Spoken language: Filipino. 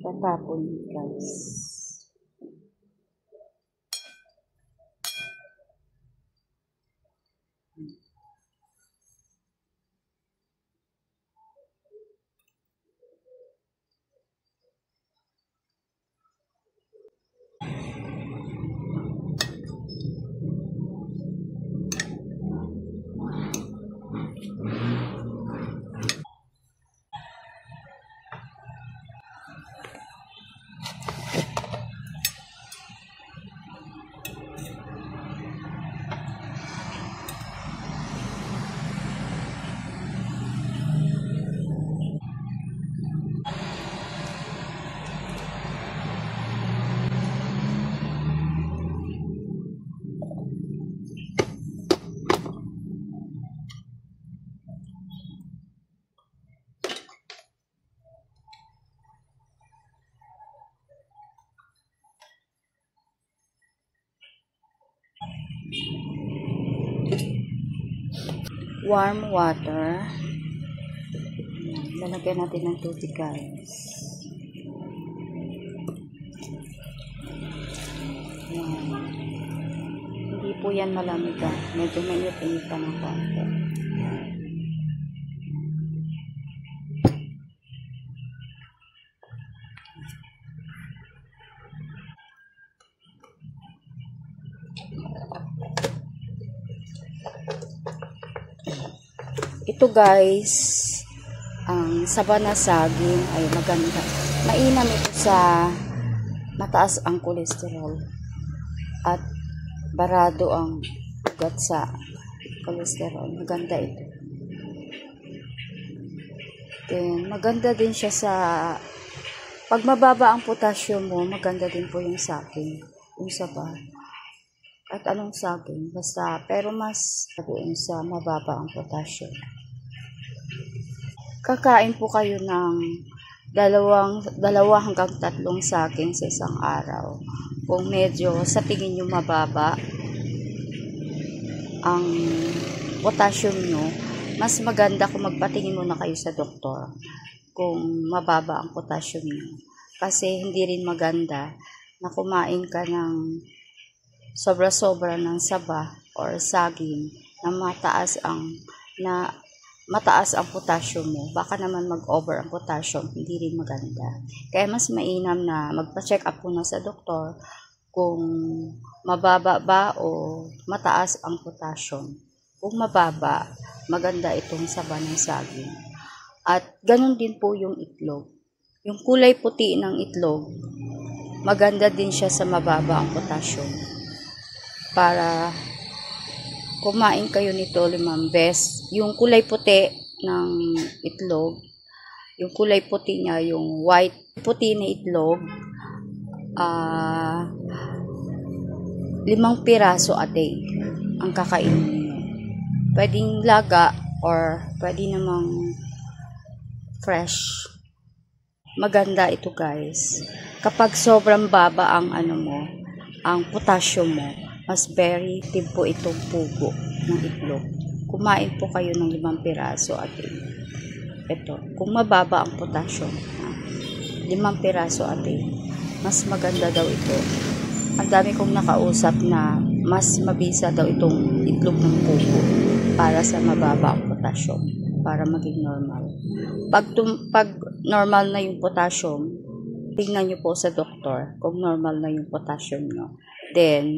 Tatapon, guys. Warm water. Lalagyan natin ng tubig, guys. Hindi po yan malamig, medyo mainit-init pa ng konti. Ito, guys, ang saba na saging ay maganda. Mainam ito sa mataas ang kolesterol at barado ang ugat sa kolesterol. Maganda ito. Then, maganda din siya sa pag mababa ang potassium mo, maganda din po yung saging, yung saba. At anong saging, basta, pero mas doon sa mababa ang potassium. Kakain po kayo ng dalawa hanggang 3 saging sa isang araw. Kung medyo sa tingin nyo mababa ang potassium nyo, mas maganda kung magpatingin muna kayo sa doktor kung mababa ang potassium nyo. Kasi hindi rin maganda na kumain ka ng sobra-sobra ng saba or saging na mataas ang potassium mo. Baka naman mag-over ang potassium, hindi rin maganda. Kaya mas mainam na magpa-check up muna sa doktor kung mababa ba o mataas ang potassium. Kung mababa, maganda itong saba ng saging. At ganun din po yung itlog. Yung kulay puti ng itlog, maganda din siya sa mababa ang potassium. Para kumain kayo nito 5 beses. Yung kulay puti ng itlog, yung kulay puti niya, yung white puti na itlog, 5 piraso a day ang kakainin niyo. Pwedeng laga or pwede namang fresh. Maganda ito, guys. Kapag sobrang baba ang ang potassium mo, mas very active po itong pugo ng itlog. Kumain po kayo ng 5 piraso a day. Ito, kung mababa ang potassium, 5 piraso a day, mas maganda daw ito. Ang dami kong nakausap na mas mabisa daw itong itlog ng pugo para sa mababa ang potassium, para maging normal. Pag normal na yung potassium, tingnan nyo po sa doktor kung normal na yung potassium nyo. Then,